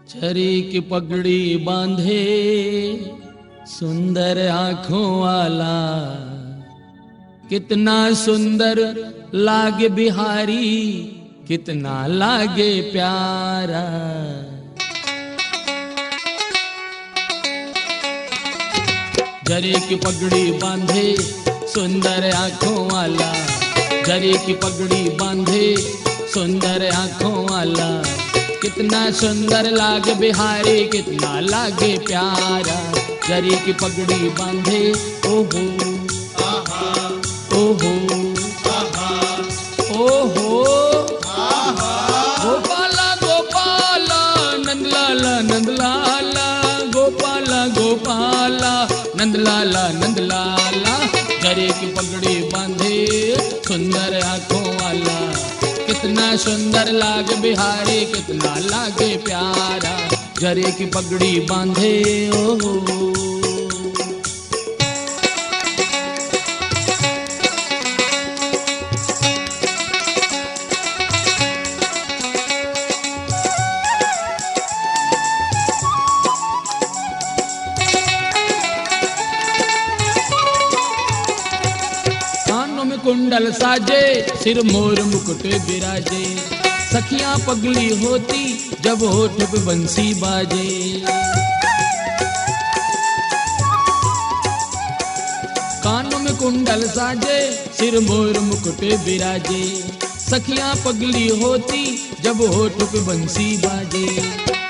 छरी की पगड़ी बांधे सुंदर आंखों वाला, कितना सुंदर लागे बिहारी, कितना लागे प्यारा। जरी की पगड़ी बांधे सुंदर आंखों वाला, जरी की पगड़ी बांधे सुंदर आंखों वाला, कितना सुंदर लागे बिहारी, कितना लागे प्यारा। जरी की पगड़ी बांधे ओहो आहा, ओहो आहा, ओहो आहा। गोपाला गोपाला नंदलाला नंदलाला, गोपाला गोपाला नंदलाला नंदलाला। जरी की पगड़ी बांधे सुंदर आंखों वाला, कितना सुंदर लागे बिहारी, कितना लागे प्यारा। जरी की पगड़ी बांधे ओहो। कानों में कुंडल साजे, सिर मोर मुकुट बिराजे, सखियां पगली होती जब होठ पे बंसी बाजे। कानों में कुंडल साजे, सिर मोर मुकुट बिराजे, सखियां पगली होती जब होठ पे बंसी बाजे।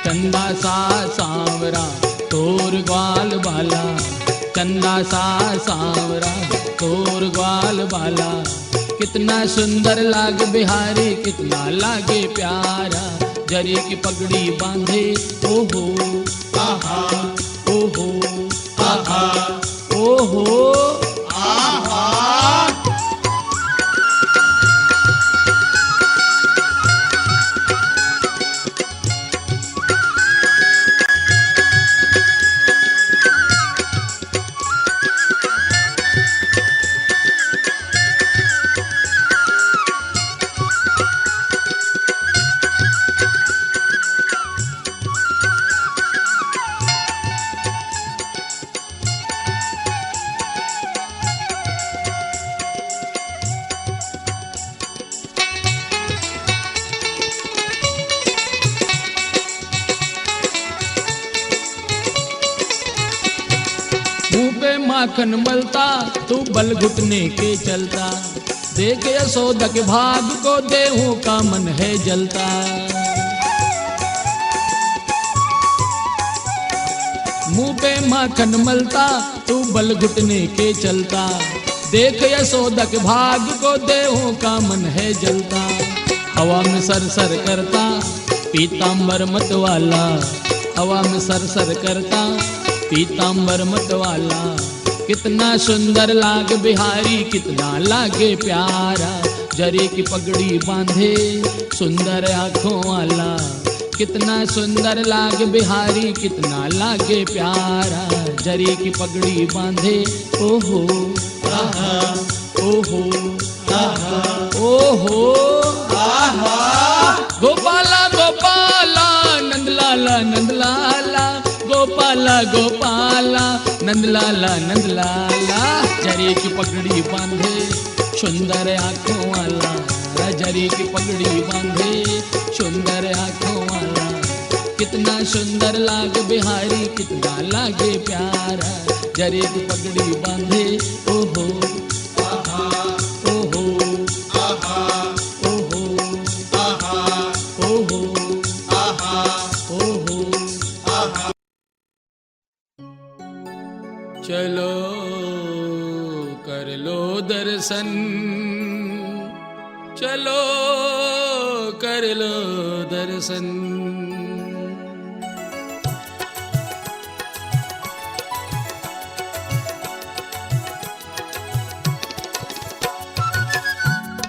चंदा सा सांवरा तोर ग्वाल बाला, चंदा सा सांवरा तोर ग्वाल बाला, कितना सुंदर लागे बिहारी, कितना लागे प्यारा। जरी की पगड़ी बांधे ओहो आहा, ओहो आहा, ओहो आहा। मुंह पे माखन मलता तू बल घुटने के चलता, देख यशोदा के भाग को देहू का मन है जलता। मुंह पे माखन मलता तू बल घुटने के चलता, देख यशोदा के भाग को देहू का मन है जलता। हवा में सरसर करता पीतांबर मत वाला, हवा में सरसर करता पीतांबर मत वाला, कितना सुंदर लागे बिहारी, कितना लागे प्यारा। जरी की पगड़ी बांधे सुंदर आंखों वाला, कितना सुंदर लागे बिहारी, कितना लागे प्यारा। जरी की पगड़ी बांधे ओहो आहा, ओहो आहा, ओहो आहा। गोपाला गोपाला नंदलाला नंदलाला, गोपाला गोपाला नंदलाला नंदलाला। जरी की पगड़ी बांधे सुंदर आंखों वाला, जरी की पगड़ी बांधे सुंदर आंखों वाला, कितना सुंदर लागे बिहारी, कितना लागे प्यारा। जरी की पगड़ी बांधे ओहो आहा, ओहो आहा, ओहो आहा, ओहो आहा, ओहो आहा। चलो कर लो दर्शन, चलो कर लो दर्शन।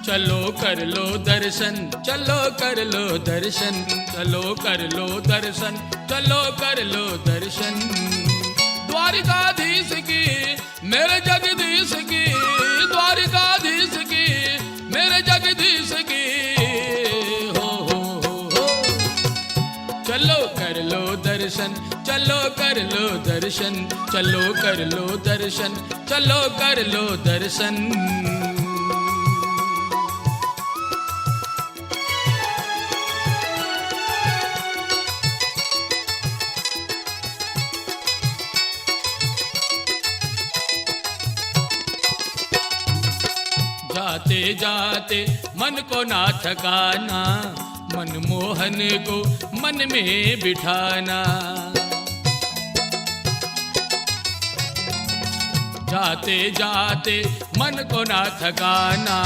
चलो कर लो दर्शन, चलो कर लो दर्शन, चलो कर लो दर्शन, चलो कर लो दर्शन। द्वारिकाधीश की मेरे जगदीश की, द्वारिकाधीश की मेरे जगदीश की, हो चलो कर लो चलो कर लो दर्शन, चलो कर लो दर्शन, चलो कर लो दर्शन। जाते जाते मन को ना थकाना, मनमोहन को मन में बिठाना। जाते जाते मन को ना थकाना,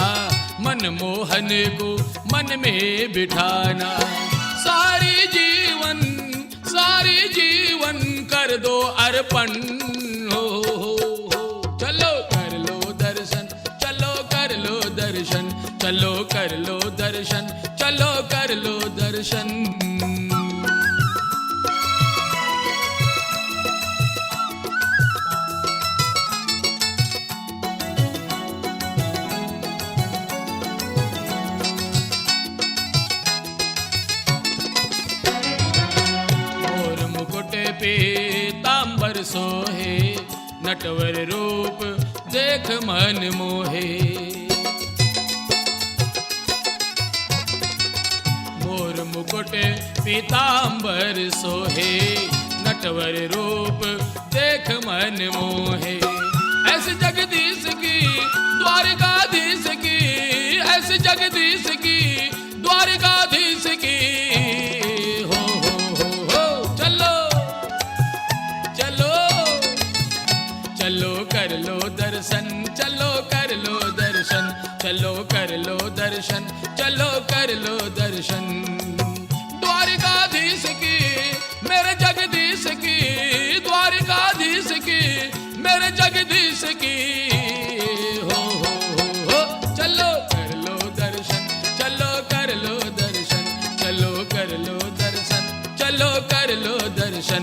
मनमोहन को मन में बिठाना। सारी जीवन कर दो अर्पण, हो चलो कर लो दर्शन, चलो कर लो दर्शन, चलो कर लो दर्शन, चलो कर लो दर्शन। मोर मुकुट पीतांबर सोहे, नटवर रूप देख मन मोहे। मोर मुकुट पीतांबर सोहे, नटवर रूप देख मन मोहे। ऐसे जगदीश की द्वारकाधीश की, ऐसे जगदीश की द्वारकाधीश की, हो चलो चलो चलो कर लो दर्शन, चलो कर लो दर्शन, चलो कर लो दर्शन, चलो कर लो दर्शन। द्वारकाधीश की मेरे जगदीश की, द्वारकाधीश की मेरे जगदीश की, हो चलो कर लो दर्शन, चलो कर लो दर्शन, चलो कर लो दर्शन, चलो कर लो दर्शन,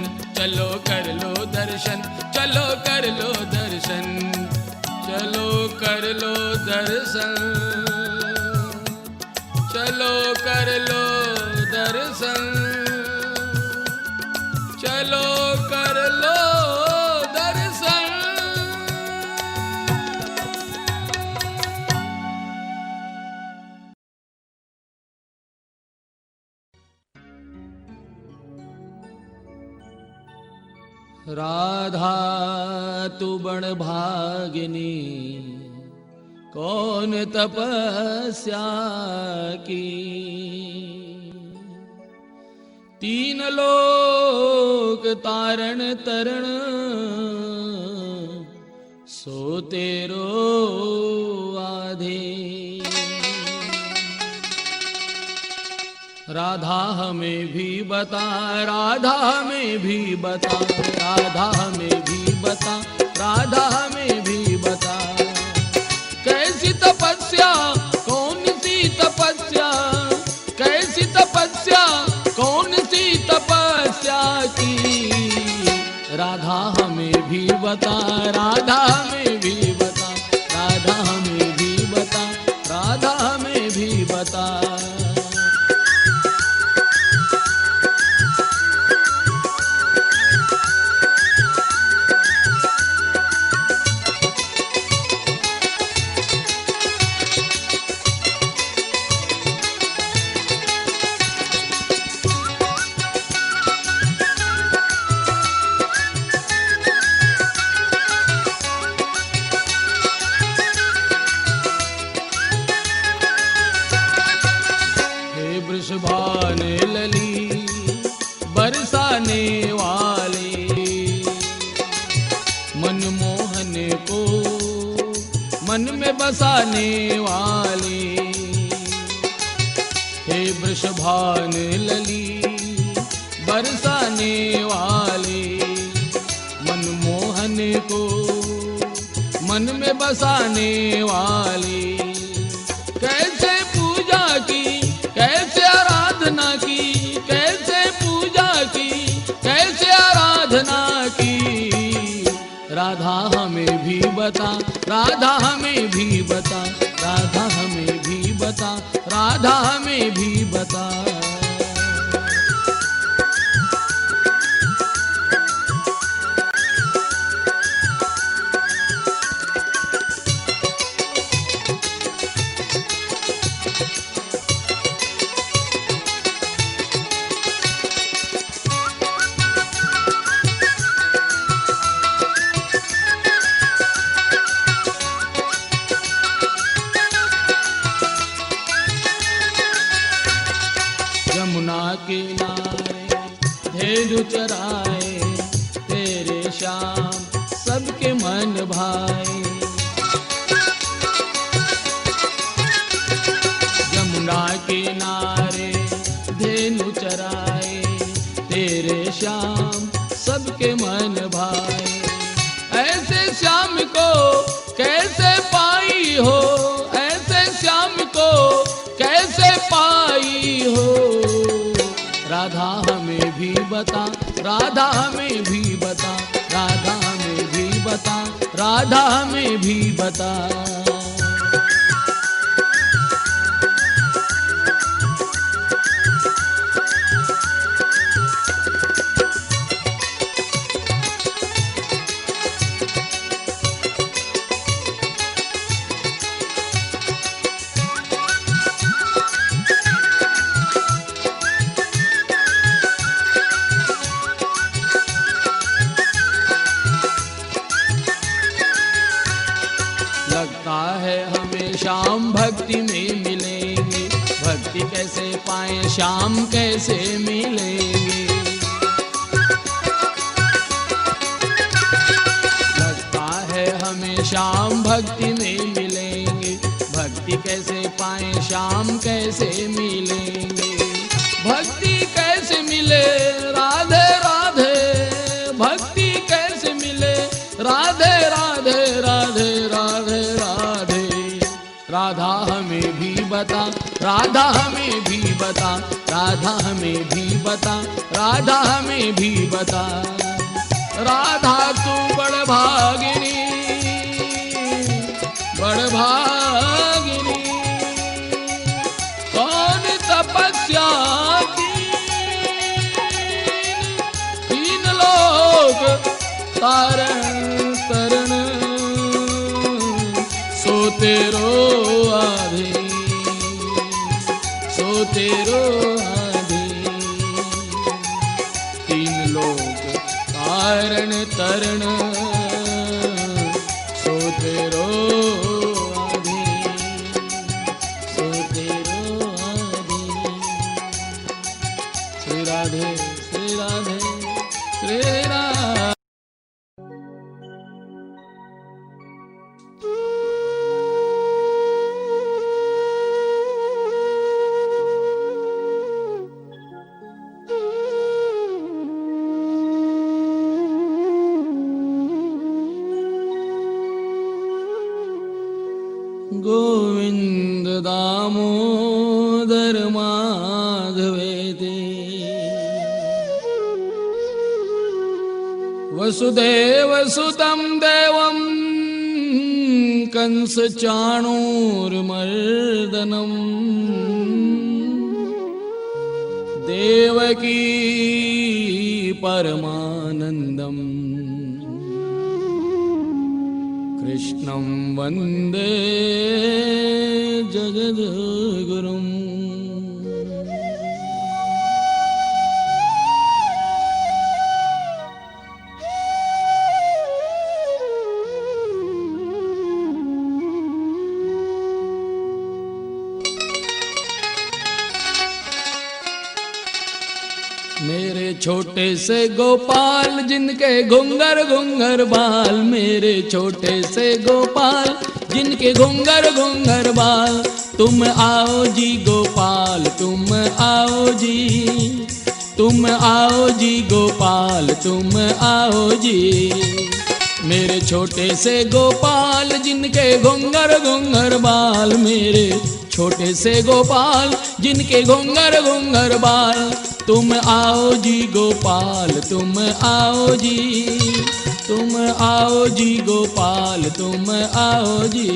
चलो कर लो दर्शन, चलो कर लो दर्शन, चलो कर लो दर्शन, चलो कर लो दर्शन, चलो कर लो दर्शन। राधा तू बड़ भागिनी, कौन तपस्या की। तीन लोक तारण तरण, सो तेरो आधे। राधा हमें भी बता, राधा हमें भी बता, राधा हमें भी बता, राधा हमें भी बता। कैसी तपस्या, कौन सी तपस्या, कैसी तपस्या, कौन सी तपस्या की। राधा हमें भी बता, राधा हमें भी बता, राधा हमें भी बता, राधा हमें भी बता। वृषभाने लली बरसाने वाले, मनमोहन को मन में बसाने वाले। हे वृषभान लली बरसाने वाले, मनमोहन को मन में बसाने वाले। कैसे पूजा की, कैसे आराधना की, कैसे पूजा की, कैसे आराधना की। राधा हमें भी बता, राधा हमें भी बता, राधा हमें भी बता, राधा हमें भी बता। किनारे धेनु चराए, तेरे श्याम सबके मन भाए। यमुना किनारे धेनु चराए, तेरे श्याम सबके मन भाए। ऐसे श्याम को कैसे पाई हो, ऐसे श्याम को कैसे पाई हो। राधा हमें भी बता, राधा हमें भी बता, राधा हमें भी बता, राधा हमें भी बता। लगता है हमें श्याम भक्ति में मिलेंगे, भक्ति कैसे पाएं श्याम कैसे मिलेंगे। लगता है हमें श्याम भक्ति में मिलेंगे, भक्ति कैसे पाएं श्याम कैसे मिलेंगे। भक्ति कैसे मिले राधे राधे, भक्ति कैसे मिले राधे राधे राधे राधे राधे। राधा हमें भी बता, राधा हमें भी बता, राधा हमें भी बता, राधा हमें भी बता। राधा तू बड़ भागिनी, बड़ भागिनी, कौन तपस्या तीन लोग तारण तरण, सोते रो आधे, सोते रो आधे। तीन लोग तारण तरण, सोते रो आधे, सोते रो आधे। श्री राधे श्री राधे श्री राधे। गोविंद दामोदर माधवेति, वसुदेव सुतं देवं कंस चाणूरमर्दनम्, देवकी परमानन्दम्, कृष्णं वन्दे जगद्गुरुम्। मेरे छोटे से गोपाल जिनके घुंगर घुंगर बाल, मेरे छोटे से गोपाल जिनके घुंगर घुंगर बाल। तुम आओ जी गोपाल, तुम आओ जी, तुम आओ जी गोपाल, तुम आओ जी। मेरे छोटे से गोपाल जिनके घुंगर घुंगर बाल, मेरे छोटे से गोपाल जिनके घुंगर घुंगर बाल। तुम आओ जी गोपाल, तुम आओ जी, तुम आओ जी गोपाल, तुम आओ जी।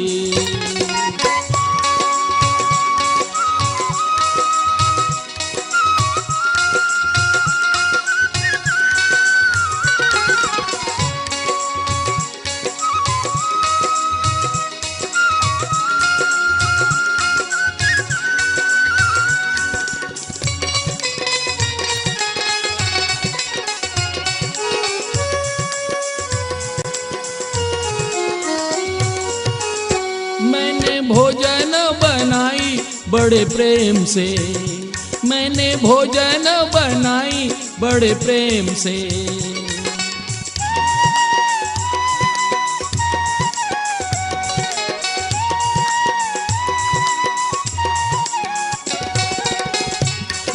मैंने भोजन बनाई बड़े प्रेम से, मैंने भोजन बनाई बड़े प्रेम से।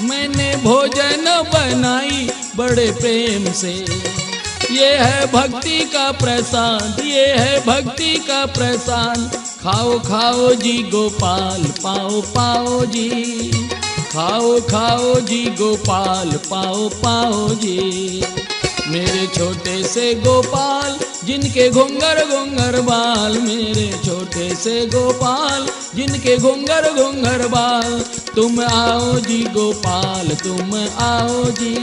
मैंने भोजन बनाई बड़े प्रेम से। ये है भक्ति का प्रसाद, ये है भक्ति का प्रसाद। खाओ खाओ जी गोपाल, पाओ पाओ जी। खाओ खाओ जी गोपाल, पाओ पाओ जी। मेरे छोटे से गोपाल जिनके घुंगर घुंगर बाल, मेरे छोटे से गोपाल जिनके घुंगर घुंगर बाल। तुम आओ जी गोपाल, तुम आओ जी।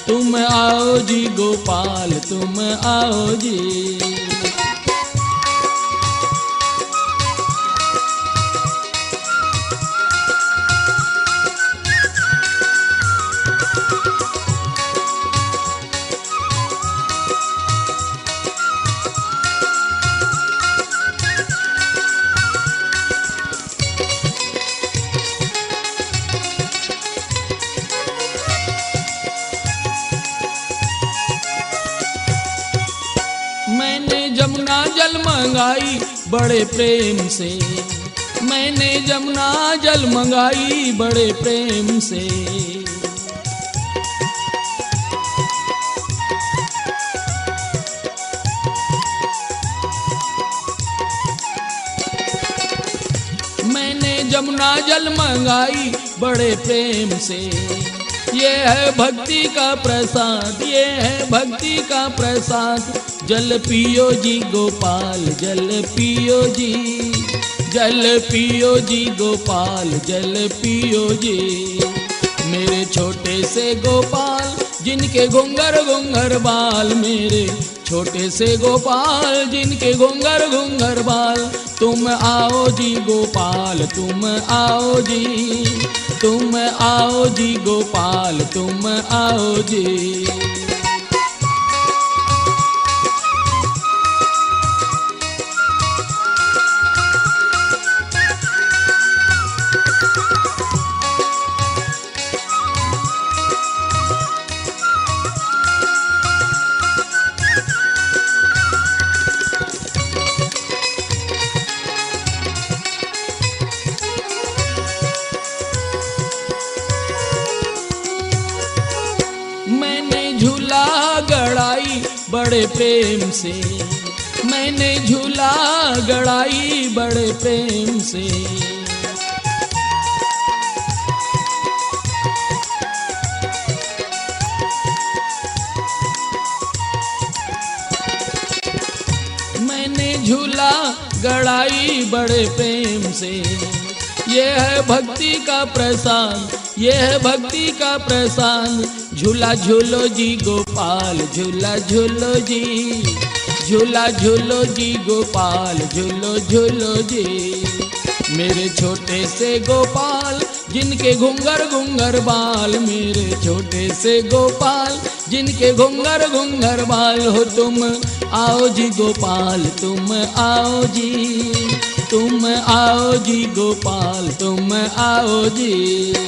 तुम आओ जी गोपाल, तुम आओ जी। मैंने जमुना जल मंगाई बड़े प्रेम से। मैंने जमुना जल मंगाई बड़े प्रेम से। मैंने जमुना जल मंगाई बड़े प्रेम से। ये है भक्ति का प्रसाद, ये है भक्ति का प्रसाद। जल पियो जी गोपाल, जल पियो जी। जल पियो जी गोपाल, जल पियो जी। मेरे छोटे से गोपाल जिनके घुंगर घुंगर बाल, मेरे छोटे से गोपाल जिनके घुंगर घुंगर बाल। तुम आओ जी गोपाल, तुम आओ जी। तुम आओ जी गोपाल, तुम आओ जी। मैंने झूला गड़ाई बड़े प्रेम से। मैंने झूला गड़ाई बड़े प्रेम से। मैंने झूला गड़ाई बड़े प्रेम से। ये है भक्ति का प्रसाद, ये है भक्ति का प्रसाद। झूला झूलो जी गोपाल, झूला झूलो जी। झूला झूलो जी गोपाल, झूलो झूलो जी। मेरे छोटे से गोपाल जिनके घुंगर घुंगर बाल, मेरे छोटे से गोपाल जिनके घुंगर घुंगर बाल। हो तुम आओ जी गोपाल, तुम आओ जी। तुम आओ जी गोपाल, तुम आओ जी।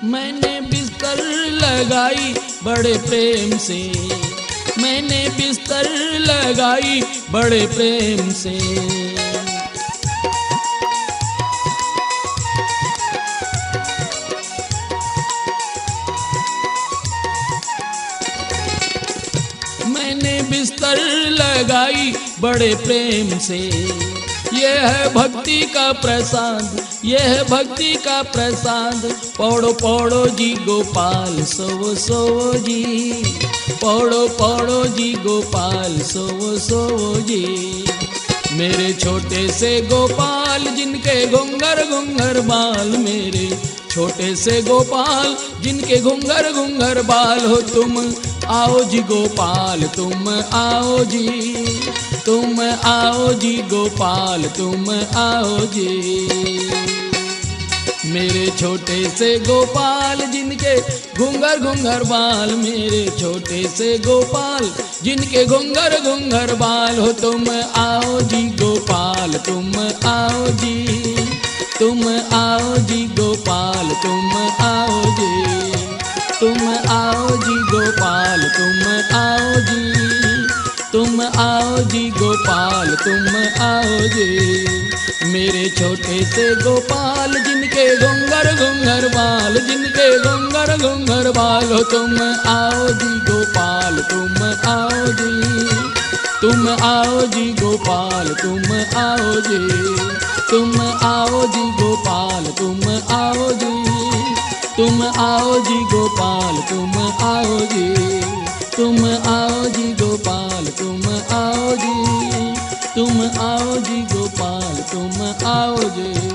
मैंने बिस्तर लगाई बड़े प्रेम से। मैंने बिस्तर लगाई बड़े प्रेम से। मैंने बिस्तर लगाई बड़े प्रेम से। ये है भक्ति का प्रसाद, ये है भक्ति का प्रसाद। पौड़ो पौड़ो जी गोपाल, सोवो सोवो जी। पौड़ो पौड़ो जी गोपाल, सोवो सोवो जी। मेरे छोटे से गोपाल जिनके घुंगर घुंगर बाल, मेरे छोटे से गोपाल जिनके घुंघर घुंघर बाल हो, तुम आओ जी गोपाल तुम आओ जी, तुम आओ जी गोपाल तुम आओ जी। मेरे छोटे से गोपाल जिनके घुंघर घुंघर बाल, मेरे छोटे से गोपाल जिनके घुंघर घुंघर बाल हो, तुम आओ जी गोपाल तुम आओ जी, तुम आओ जी गोपाल तुम आओ जी, तुम आओ जी गोपाल तुम आओ जी, तुम आओ जी गोपाल तुम आओ जी। मेरे छोटे से गोपाल जिनके घुंघर घुंघर बाल, जिनके घुंघर घुंघर बाल हो, तुम आओ जी गोपाल तुम आओ जी, तुम आओ जी गोपाल तुम आओ जी, तुम आओ जी गोपाल तुम आओ जी, तुम आओ जी गोपाल तुम आओ जी, तुम आओ जी गोपाल तुम आओ जी, तुम आओ जी गोपाल तुम आओ जी।